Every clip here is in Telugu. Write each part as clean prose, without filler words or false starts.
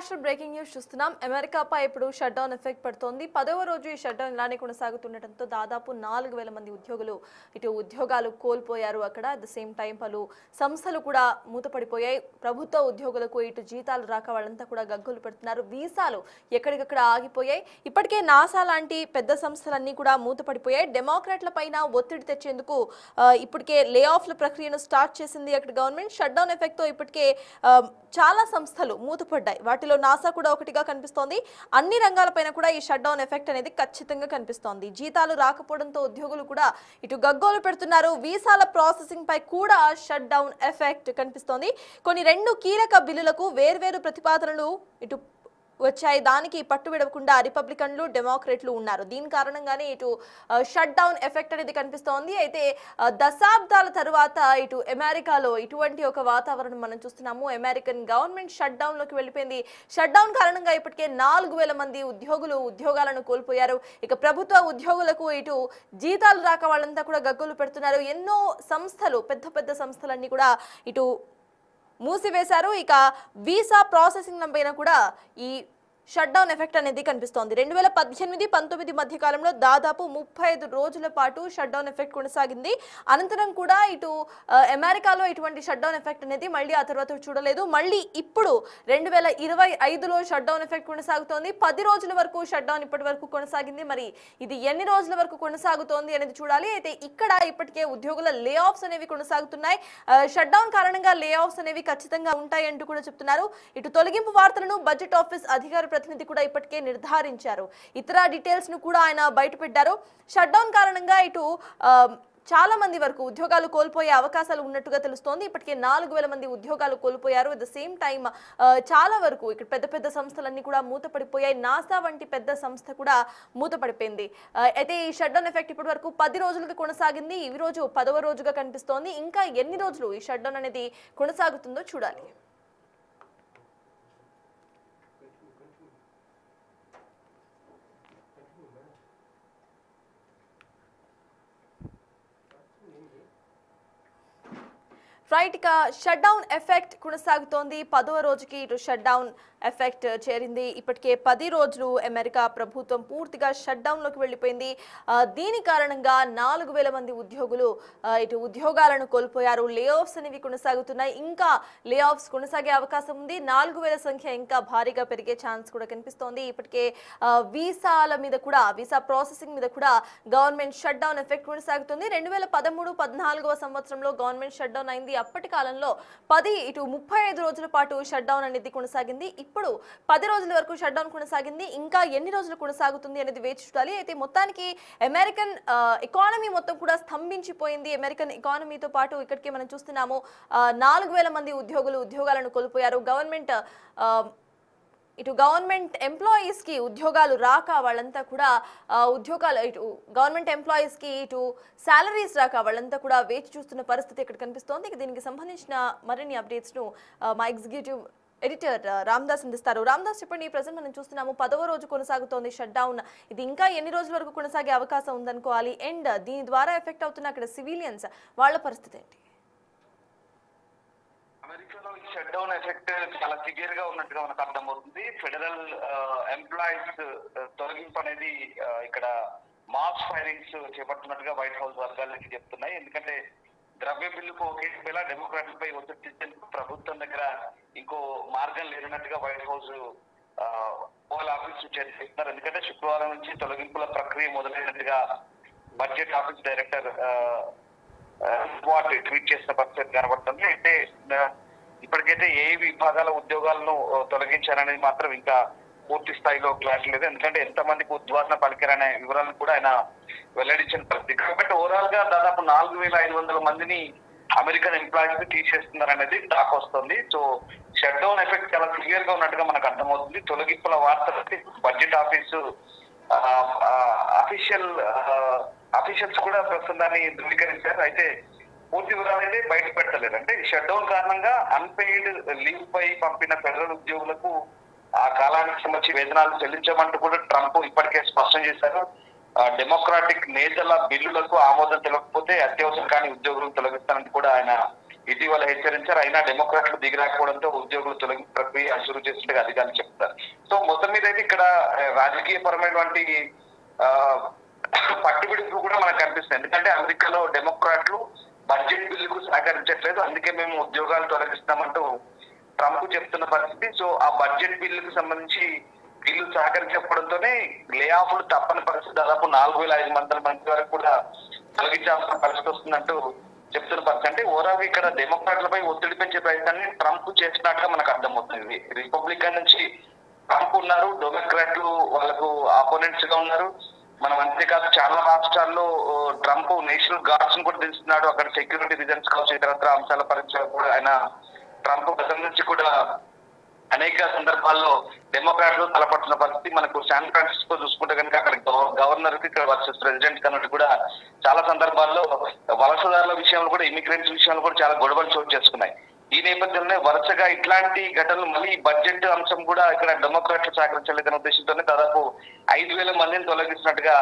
ఇంటర్నేషనల్ బ్రేకింగ్ న్యూస్ చూస్తున్నాం. అమెరికాపై ఇప్పుడు షట్ డౌన్ ఎఫెక్ట్ పడుతోంది. 10వ రోజు ఈ షట్ డౌన్ ఇలానే కొనసాగుతుండటంతో దాదాపు 4000 మంది ఉద్యోగులు ఉద్యోగాలు కోల్పోయారు. అక్కడ అట్ ద సేమ్ టైం పలు సంస్థలు కూడా మూతపడిపోయాయి. ప్రభుత్వ ఉద్యోగులకు జీతాలు రాక వాళ్ళంతా కూడా గగ్గోలు పెడుతున్నారు. వీసాలు ఎక్కడికక్కడ ఆగిపోయాయి. ఇప్పటికే నాసా లాంటి పెద్ద సంస్థలన్నీ కూడా మూతపడిపోయాయి. డెమోక్రాట్ల పైన ఒత్తిడి తెచ్చేందుకు ఇప్పటికే లే ఆఫ్ల ప్రక్రియను స్టార్ట్ చేసింది అక్కడ గవర్నమెంట్. షట్ డౌన్ ఎఫెక్ట్ తో ఇప్పటికే చాలా సంస్థలు మూతపడ్డాయి. వాటిలో నాసా కూడా ఒకటిగా కనిపిస్తోంది. అన్ని రంగాలపైన కూడా ఈ షట్ డౌన్ ఎఫెక్ట్ అనేది ఖచ్చితంగా కనిపిస్తోంది. జీతాలు రాకపోవడంతో ఉద్యోగులు కూడా గగ్గోలు పెడుతున్నారు. వీసాల ప్రాసెసింగ్ పై కూడా షట్ డౌన్ ఎఫెక్ట్ కనిపిస్తోంది. కొన్ని 2 కీలక బిల్లులకు వేర్వేరు ప్రతిపాదనలు వచ్చాయి. దానికి పట్టు విడవకుండా రిపబ్లికన్లు డెమోక్రేట్లు ఉన్నారు. దీని కారణంగానే షట్ డౌన్ ఎఫెక్ట్ అనేది కనిపిస్తోంది. అయితే దశాబ్దాల తర్వాత అమెరికాలో ఇటువంటి ఒక వాతావరణం మనం చూస్తున్నాము. అమెరికన్ గవర్నమెంట్ షట్ డౌన్ లోకి వెళ్ళిపోయింది. షట్ డౌన్ కారణంగా ఇప్పటికే 4000 మంది ఉద్యోగాలను కోల్పోయారు. ఇక ప్రభుత్వ ఉద్యోగులకు జీతాలు రాక వాళ్ళంతా కూడా గగ్గోలు పెడుతున్నారు. ఎన్నో సంస్థలు పెద్ద సంస్థలన్నీ కూడా మూసివేశారు. ఇక వీసా ప్రాసెసింగ్ పైన కూడా ఈ షట్ డౌన్ ఎఫెక్ట్ అనేది కనిపిస్తోంది. 2018-19 మధ్య కాలంలో దాదాపు 35 రోజుల పాటు షట్ డౌన్ ఎఫెక్ట్ కొనసాగింది. అనంతరం కూడా అమెరికాలో ఇటువంటి షట్ డౌన్ ఎఫెక్ట్ అనేది మళ్ళీ ఆ తర్వాత చూడలేదు. మళ్ళీ ఇప్పుడు 2025లో షట్ డౌన్ ఎఫెక్ట్ కొనసాగుతోంది. 10 రోజుల వరకు షట్ డౌన్ ఇప్పటి వరకు కొనసాగింది. మరి ఇది ఎన్ని రోజుల వరకు కొనసాగుతోంది అనేది చూడాలి. అయితే ఇక్కడ ఇప్పటికే ఉద్యోగుల లే ఆఫ్స్ అనేవి కొనసాగుతున్నాయి. షట్ డౌన్ కారణంగా లే ఆఫ్స్ అనేవి ఖచ్చితంగా ఉంటాయి అంటూ కూడా చెప్తున్నారు. తొలగింపు వార్తలను బడ్జెట్ ఆఫీస్ అధికార ప్రతినిధి కూడా ఇప్పటికే నిర్ధారించారు. ఇతర డీటెయిల్స్ ను కూడా ఆయన బయటపెట్టారు. షట్ డౌన్ కారణంగా చాలా మంది వరకు ఉద్యోగాలు కోల్పోయే అవకాశాలు ఉన్నట్టుగా తెలుస్తోంది. ఇప్పటికే 4000 మంది ఉద్యోగాలు కోల్పోయారు. అట్ ద సేమ్ టైం చాలా వరకు ఇక్కడ పెద్ద సంస్థలన్నీ కూడా మూతపడిపోయాయి. నాసా వంటి పెద్ద సంస్థ కూడా మూతపడిపోయింది. అయితే ఈ షట్ డౌన్ ఎఫెక్ట్ ఇప్పటి వరకు 10 రోజులుగా కొనసాగింది. ఈ రోజు 10వ రోజుగా కనిపిస్తోంది. ఇంకా ఎన్ని రోజులు ఈ షట్ డౌన్ అనేది కొనసాగుతుందో చూడాలి. రైట్, ఇక షట్ డౌన్ ఎఫెక్ట్ కొనసాగుతోంది. 10వ రోజుకి షట్ డౌన్ ఎఫెక్ట్ చేరింది. ఇప్పటికే 10 రోజులు అమెరికా ప్రభుత్వం పూర్తిగా షట్ డౌన్ లోకి వెళ్ళిపోయింది. దీని కారణంగా 4000 మంది ఉద్యోగులు ఉద్యోగాలను కోల్పోయారు. లే ఆఫ్స్ అనేవి కొనసాగుతున్నాయి. ఇంకా లే ఆఫ్స్ కొనసాగే అవకాశం ఉంది. 4000 సంఖ్య ఇంకా భారీగా పెరిగే ఛాన్స్ కూడా కనిపిస్తోంది. ఇప్పటికే వీసాల మీద కూడా వీసా ప్రాసెసింగ్ మీద కూడా గవర్నమెంట్ షట్ డౌన్ ఎఫెక్ట్ కొనసాగుతుంది. 2013-14వ సంవత్సరంలో గవర్నమెంట్ షట్ డౌన్ అయింది. అప్పటి కాలంలో 35 రోజుల పాటు షట్ డౌన్ అనేది కొనసాగింది. ఇప్పుడు 10 రోజుల వరకు షట్ డౌన్ కొనసాగింది. ఇంకా ఎన్ని రోజులు కొనసాగుతుంది అనేది వేచి చూడాలి. అయితే మొత్తానికి అమెరికన్ ఎకానమీ మొత్తం కూడా స్తంభించిపోయింది. అమెరికన్ ఎకానమీతో పాటు ఇక్కడికి మనం చూస్తున్నాము 4000 మంది ఉద్యోగాలను కోల్పోయారు. గవర్నమెంట్ ఎంప్లాయీస్ కి ఉద్యోగాలు రాక వాళ్ళంతా కూడా గవర్నమెంట్ ఎంప్లాయీస్ కి సాలరీస్ రాక వాళ్ళంతా కూడా వేచి చూస్తున్న పరిస్థితి ఇక్కడ కనిపిస్తోంది. దీనికి సంబంధించిన మరిన్ని అప్డేట్స్ ను మా ఎగ్జిక్యూటివ్ ఎడిటర్ రామ్దాస్ అందిస్తారు. రామ్దాస్, చెప్పండి. ప్రజెంట్ మనం చూస్తున్నాము 10వ రోజు కొనసాగుతోంది షట్ డౌన్. ఇది ఇంకా ఎన్ని రోజుల వరకు కొనసాగే అవకాశం ఉందనుకోవాలి? అండ్ దీని ద్వారా ఎఫెక్ట్ అవుతున్న అక్కడ సివిలియన్స్ వాళ్ళ పరిస్థితి ఏంటి? అమెరికాలో ఈ షట్ డౌన్ ఎఫెక్ట్ చాలా సివియర్ గా ఉన్నట్టుగా మనకు అర్థమవుతుంది. ఫెడరల్ ఎంప్లాయీస్ తొలగింపు అనేది ఇక్కడ మాస్ ఫైరింగ్స్ చేపడుతున్నట్టుగా వైట్ హౌస్ వర్గాలకి చెప్తున్నాయి. ఎందుకంటే ద్రవ్య బిల్లుకు ఒకేలా డెమోక్రాట్లపై ఒత్తిడి తెచ్చేందుకు ప్రభుత్వం దగ్గర ఇంకో మార్గం లేదన్నట్టుగా వైట్ హౌస్ ఓవల్ ఆఫీస్ చేస్తున్నారు. ఎందుకంటే శుక్రవారం నుంచి తొలగింపుల ప్రక్రియ మొదలైనట్టుగా బడ్జెట్ ఆఫీస్ డైరెక్టర్ ట్వీట్ చేసిన పరిస్థితి కనబడుతుంది. అయితే ఇప్పటికైతే ఏ విభాగాల ఉద్యోగాలను తొలగించారనేది మాత్రం ఇంకా పూర్తి స్థాయిలో క్లారిటీ లేదు. ఎందుకంటే ఎంతమందికి ఉద్వాసన పలికారనే వివరాలను కూడా ఆయన వెల్లడించిన పరిస్థితి. కాబట్టి ఓవరాల్ గా దాదాపు 4500 మందిని అమెరికన్ ఎంప్లాయీస్ తీసేస్తున్నారనేది టాక్ వస్తుంది. సో షట్ డౌన్ ఎఫెక్ట్ చాలా క్లియర్ గా ఉన్నట్టుగా మనకు అర్థమవుతుంది. తొలగింపుల వార్తలు బడ్జెట్ ఆఫీసు అఫీషియల్స్ కూడా ప్రస్తుతం దాన్ని ధృవీకరించారు. అయితే పూర్తి వివరాలు అయితే బయట పెట్టలేదు. అంటే షట్ డౌన్ కారణంగా అన్పెయిడ్ లీవ్ పై పంపిన ఫెడరల్ ఉద్యోగులకు ఆ కాలానికి సంబంధించి వేతనాలు చెల్లించమంటూ కూడా ట్రంప్ ఇప్పటికే స్పష్టం చేశారు. డెమోక్రాటిక్ నేతల బిల్లులకు ఆమోదం తెలవకపోతే అత్యవసరం కాని ఉద్యోగులను తొలగిస్తానని కూడా ఆయన ఇటీవల హెచ్చరించారు. అయినా డెమోక్రాట్లు దిగిరాకపోవడంతో ఉద్యోగులు తొలగింపు ప్రక్రియ షురూ చేసినట్టుగా అధికారులు చెప్తారు. సో మొత్తం మీద అయితే ఇక్కడ రాజకీయ పరమైనటువంటి పట్టుబిడుపు కూడా మనకు కనిపిస్తుంది. ఎందుకంటే అమెరికాలో డెమోక్రాట్లు బడ్జెట్ బిల్లుకు సహకరించట్లేదు, అందుకే మేము ఉద్యోగాలు తొలగిస్తామంటూ ట్రంప్ చెప్తున్న పరిస్థితి. సో ఆ బడ్జెట్ బిల్లుకు సంబంధించి వీళ్ళు సహకరించకపోవడంతోనే లే ఆఫ్లు తప్పని పరిస్థితి. దాదాపు 4,500 మంది వరకు కూడా తొలగించాల్సిన పరిస్థితి వస్తుందంటూ చెప్తున్న పరిస్థితి. అంటే ఓవరాల్ ఇక్కడ డెమోక్రాట్లపై ఒత్తిడి పెంచే ప్రయత్నాన్ని ట్రంప్ చేసినట్టుగా మనకు అర్థమవుతుంది. రిపబ్లికన్ నుంచి ట్రంప్ ఉన్నారు, డెమోక్రాట్లు వాళ్ళకు ఆపోనెంట్స్ గా ఉన్నారు. మనం అంతేకాదు చాలా రాష్ట్రాల్లో ట్రంప్ నేషనల్ గార్డ్స్ కూడా దించుతున్నాడు. అక్కడ సెక్యూరిటీ రీజన్స్ కావచ్చు, ఇతరత్ర అంశాల పరీక్షలు కూడా ఆయన ట్రంప్ గతం నుంచి కూడా అనేక సందర్భాల్లో డెమోక్రాట్లు తలపడుతున్న పరిస్థితి. మనకు శాన్ ఫ్రాన్సిస్కో చూసుకుంటే కనుక అక్కడ గవర్నర్ కి ఇక్కడ వర్సెస్ ప్రెసిడెంట్ కన్నట్టు కూడా చాలా సందర్భాల్లో వలసదారుల విషయంలో కూడా ఇమిగ్రెంట్స్ విషయంలో కూడా చాలా గొడవలు చోటు చేసుకున్నాయి. ఈ నేపథ్యంలోనే వరుసగా ఇట్లాంటి ఘటనలు మళ్ళీ బడ్జెట్ అంశం కూడా ఇక్కడ డెమోక్రాట్లు సహకరించలేదనే ఉద్దేశంతోనే దాదాపు 5,000 మందిని తొలగిస్తున్నట్టుగా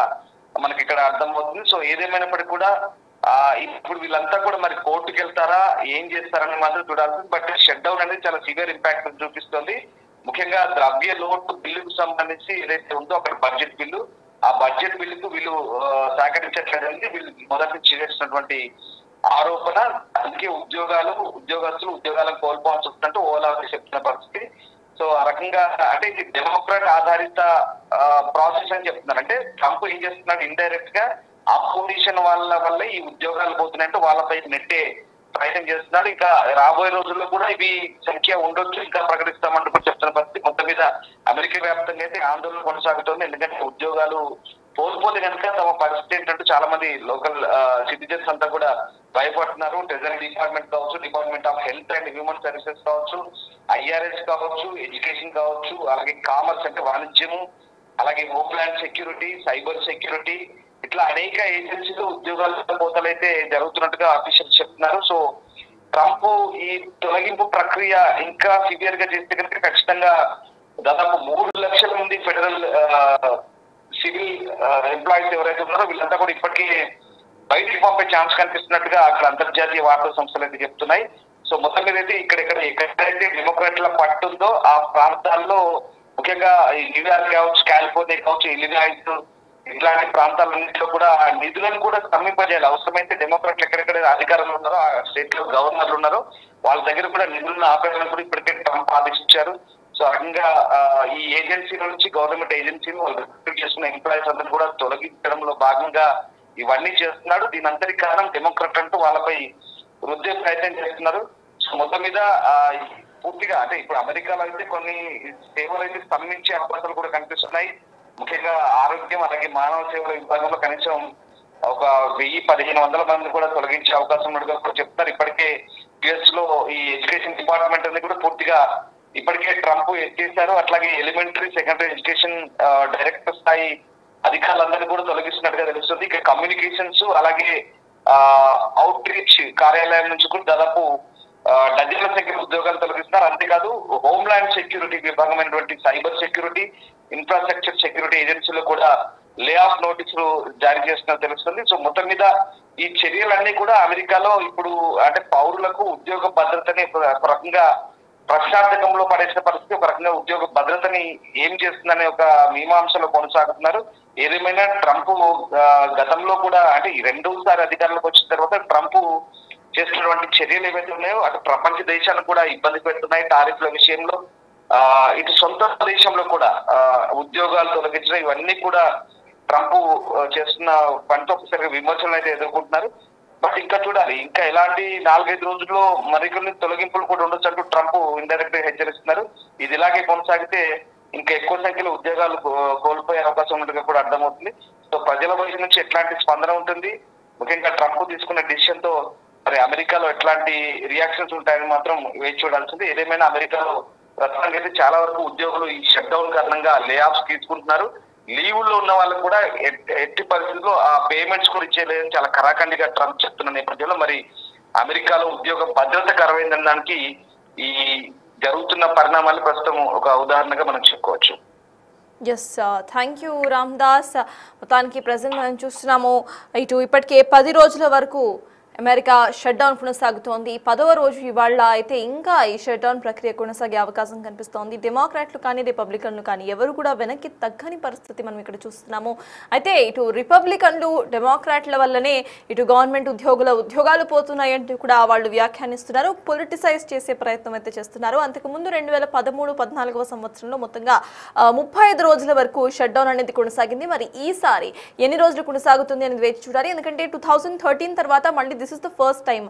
మనకి ఇక్కడ అర్థమవుతుంది. సో ఏదేమైనప్పటికీ కూడా ఇప్పుడు వీళ్ళంతా కూడా మరి కోర్టుకు వెళ్తారా, ఏం చేస్తారని మాత్రం చూడాల్సింది. బట్ షట్ డౌన్ అనేది చాలా సివియర్ ఇంపాక్ట్ చూపిస్తుంది. ముఖ్యంగా ద్రవ్య లోటు బిల్లుకు సంబంధించి ఏదైతే ఉందో అక్కడ బడ్జెట్ బిల్లు, ఆ బడ్జెట్ బిల్లుకు వీళ్ళు సహకరించట్లేదని వీళ్ళు మొదటి చేసినటువంటి ఆరోపణ. అందుకే ఉద్యోగస్తులు ఉద్యోగాలను కోల్పోవాల్సి వస్తుందంటూ ఓలా చెప్తున్న పరిస్థితి. సో ఆ రకంగా అంటే ఇది డెమోక్రాట్ ఆధారిత ప్రాసెస్ అని చెప్తున్నారు. అంటే ట్రంప్ ఏం చేస్తున్నాడు, ఇండైరెక్ట్ గా ఆపోజిషన్ వల్ల ఈ ఉద్యోగాలు పోతున్నాయంటే వాళ్ళపై నెట్టే ప్రయత్నం చేస్తున్నాడు. ఇంకా రాబోయే రోజుల్లో కూడా ఇవి సంఖ్య ఉండొచ్చు, ఇంకా ప్రకటిస్తామంటూ కూడా చెప్తున్న పరిస్థితి. మొత్తం మీద అమెరికా వ్యాప్తంగా అయితే ఆందోళన కొనసాగుతోంది. ఎందుకంటే ఉద్యోగాలు కోల్పోతే కనుక తమ పరిస్థితి ఏంటంటే చాలా మంది లోకల్ సిటిజన్స్ అంతా కూడా భయపడుతున్నారు. ట్రెజరీ డిపార్ట్మెంట్ కావచ్చు, department of health and human services కావచ్చు, IRS కావచ్చు, ఎడ్యుకేషన్ కావచ్చు, అలాగే కామర్స్ అంటే వాణిజ్యము, అలాగే హోమ్ల్యాండ్ సెక్యూరిటీ, సైబర్ సెక్యూరిటీ, ఇట్లా అనేక ఏజెన్సీలు ఉద్యోగాల పోతలైతే జరుగుతున్నట్టుగా ఆఫీషియల్స్ చెప్తున్నారు. సో ట్రంప్ ఈ తొలగింపు ప్రక్రియ ఇంకా సివియర్ గా చేస్తే కనుక ఖచ్చితంగా దాదాపు 3 లక్షల మంది ఫెడరల్ సివిల్ ఎంప్లాయీస్ ఎవరైతే ఉన్నారో వీళ్ళంతా కూడా ఇప్పటికీ బయటికి పంపే ఛాన్స్ కనిపిస్తున్నట్టుగా అక్కడ అంతర్జాతీయ వార్తా సంస్థలు అయితే చెప్తున్నాయి. సో మొత్తం మీద అయితే ఎక్కడైతే డెమోక్రాట్ల పట్టుందో ఆ ప్రాంతాల్లో ముఖ్యంగా న్యూయార్క్ కావచ్చు, కాలిఫోర్నియా కావచ్చు, ఇలినాయిస్ ఇట్లాంటి ప్రాంతాలన్నింటిలో కూడా నిధులను కూడా స్తంభింపజేయాలి. అవసరమైతే డెమోక్రాట్లు ఎక్కడెక్కడ అధికారంలో ఉన్నారో ఆ స్టేట్ లో గవర్నర్లు ఉన్నారో వాళ్ళ దగ్గర కూడా నిధులను ఆపేయాలని కూడా ఇప్పటికే ట్రంప్ ఆదేశించారు. సో రకంగా ఈ ఏజెన్సీల నుంచి గవర్నమెంట్ ఏజెన్సీలు వాళ్ళు రిక్రూట్ చేసుకున్న ఎంప్లాయీస్ అందరూ కూడా తొలగించడంలో భాగంగా ఇవన్నీ చేస్తున్నాడు. దీని అంతటి కారణం డెమోక్రాట్ అంటూ వాళ్ళపై వృద్ధి ప్రయత్నం చేస్తున్నారు. సో మొత్తం మీద పూర్తిగా అంటే ఇప్పుడు అమెరికాలో అయితే కొన్ని సేవలు అయితే స్తంభించే అవకాశాలు కూడా కనిపిస్తున్నాయి. ముఖ్యంగా ఆరోగ్యం అలాగే మానవ సేవల విభాగంలో కనీసం ఒక 1,000-1,500 మంది కూడా తొలగించే అవకాశం ఉన్నట్టుగా కూడా చెప్తారు. ఇప్పటికే యుఎస్ లో ఈ ఎడ్యుకేషన్ డిపార్ట్మెంట్ అనేది కూడా పూర్తిగా ఇప్పటికే ట్రంప్ ఎత్తేసారు. అట్లాగే ఎలిమెంటరీ సెకండరీ ఎడ్యుకేషన్ డైరెక్టర్ స్థాయి అధికారులందరినీ కూడా తొలగిస్తున్నట్టుగా తెలుస్తుంది. ఇక కమ్యూనికేషన్స్ అలాగే అవుట్ రీచ్ కార్యాలయం నుంచి కూడా దాదాపు డజన్ల సంఖ్య ఉద్యోగాలు తొలగిస్తున్నారు. అంతేకాదు హోమ్ల్యాండ్ సెక్యూరిటీ విభాగమైనటువంటి సైబర్ సెక్యూరిటీ, ఇన్ఫ్రాస్ట్రక్చర్ సెక్యూరిటీ ఏజెన్సీలో కూడా లే ఆఫ్ నోటీసులు జారీ చేస్తున్నట్టు తెలుస్తుంది. సో మొత్తం మీద ఈ చర్యలన్నీ కూడా అమెరికాలో ఇప్పుడు అంటే పౌరులకు ఉద్యోగ భద్రతని ఒక రకంగా ప్రశ్నార్థకంలో పడేసిన పరిస్థితి, ఒక రకంగా ఉద్యోగ భద్రతని ఏం చేస్తుందనే ఒక మీమాంసలో కొనసాగుతున్నారు. ఏదేమైనా ట్రంప్ గతంలో కూడా అంటే ఈ రెండోసారి అధికారంలోకి వచ్చిన తర్వాత ట్రంప్ చేస్తున్నటువంటి చర్యలు ఏవైతే ఉన్నాయో అటు ప్రపంచ దేశాలకు కూడా ఇబ్బంది పెడుతున్నాయి. టారిఫ్ల విషయంలో ఇటు సొంత దేశంలో కూడా ఉద్యోగాలు తొలగించడం ఇవన్నీ కూడా ట్రంప్ చేస్తున్న పనితో ఒకసారి విమర్శలు అయితే ఎదుర్కొంటున్నారు. బట్ ఇంకా చూడాలి, ఇంకా ఎలాంటి 4-5 రోజుల్లో మరికొన్ని తొలగింపులు కూడా ఉండొచ్చు అంటూ ట్రంప్ ఇండైరెక్ట్ గా హెచ్చరిస్తున్నారు. ఇది ఇలాగే కొనసాగితే ఇంకా ఎక్కువ సంఖ్యలో ఉద్యోగాలు కోల్పోయే అవకాశం ఉన్నట్టుగా కూడా అర్థమవుతుంది. సో ప్రజల వైపు నుంచి ఎట్లాంటి స్పందన ఉంటుంది, ముఖ్యంగా ట్రంప్ తీసుకున్న డిసిషన్ తో మరి అమెరికాలో ఎట్లాంటి రియాక్షన్స్ ఉంటాయని మాత్రం వేచి చూడాల్సింది. ఏదేమైనా అమెరికాలో ప్రస్తుతానికి అయితే చాలా వరకు ఉద్యోగులు ఈ షట్ డౌన్ కారణంగా లే ఆఫ్స్ తీసుకుంటున్నారు. లీవుల్లో ఉన్న వాళ్ళకు కూడా ఎట్టి పరిస్థితుల్లో ఆ పేమెంట్స్ కూడా ఇచ్చేలేదని చాలా కరాఖండిగా ట్రంప్ చెప్తున్న నేపథ్యంలో మరి అమెరికాలో ఉద్యోగ భద్రత కరువైందన్న దానికి ఈ జరుగుతున్న పరిణామాలు ప్రస్తుతం ఒక ఉదాహరణగా మనం చెప్పుకోవచ్చు. Yes, thank you Ram Das. మొత్తానికి ప్రజెంట్ మనం చూస్తున్నాము ఇటు ఇప్పటికే 10 రోజుల వరకు అమెరికా షట్ డౌన్ కొనసాగుతోంది. 10వ రోజు ఇవాళ అయితే ఇంకా ఈ షట్ డౌన్ ప్రక్రియ కొనసాగే అవకాశం కనిపిస్తోంది. డెమోక్రాట్లు కానీ రిపబ్లికన్లు కానీ ఎవరు కూడా వెనక్కి తగ్గని పరిస్థితి మనం ఇక్కడ చూస్తున్నాము. అయితే ఇటు రిపబ్లికన్లు డెమోక్రాట్ల వల్లనే ఇటు గవర్నమెంట్ ఉద్యోగాలు పోతున్నాయంటూ కూడా వాళ్ళు వ్యాఖ్యానిస్తున్నారు. పొలిటిసైజ్ చేసే ప్రయత్నం అయితే చేస్తున్నారు. అంతకుముందు 2013-14వ సంవత్సరంలో మొత్తంగా 35 రోజుల వరకు షట్ డౌన్ అనేది కొనసాగింది. మరి ఈసారి ఎన్ని రోజులు కొనసాగుతుంది అనేది వేచి చూడాలి. ఎందుకంటే 2013 తర్వాత మళ్ళీ this is the first time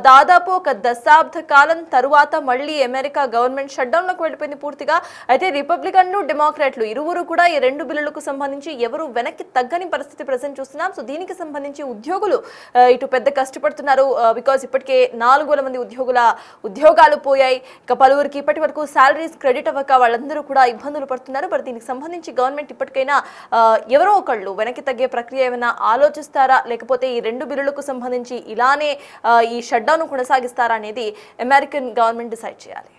దాదాపు ఒక దశాబ్ద కాలం తరువాత మళ్ళీ అమెరికా గవర్నమెంట్ షట్ డౌన్ లోకి వెళ్ళిపోయింది పూర్తిగా. అయితే రిపబ్లికన్లు డెమోక్రాట్లు ఇరువురు కూడా ఈ రెండు బిల్లులకు సంబంధించి ఎవరు వెనక్కి తగ్గని పరిస్థితి ప్రెసెంట్ చూస్తున్నాం. సో దీనికి సంబంధించి ఉద్యోగులు ఇటు పెద్ద కష్టపడుతున్నారు. బికాజ్ ఇప్పటికే 4,000 మంది ఉద్యోగాలు పోయాయి. ఇక పలువురికి ఇప్పటి వరకు సాలరీస్ క్రెడిట్ అవ్వక వాళ్ళందరూ కూడా ఇబ్బందులు పడుతున్నారు. మరి దీనికి సంబంధించి గవర్నమెంట్ ఇప్పటికైనా ఎవరో ఒకళ్ళు వెనక్కి తగ్గే ప్రక్రియ ఏమైనా ఆలోచిస్తారా, లేకపోతే ఈ రెండు బిల్లులకు సంబంధించి ఇలానే ఈ షట్ డౌన్ కొనసాగిస్తారా అనేది అమెరికన్ గవర్నమెంట్ డిసైడ్ చేయాలి.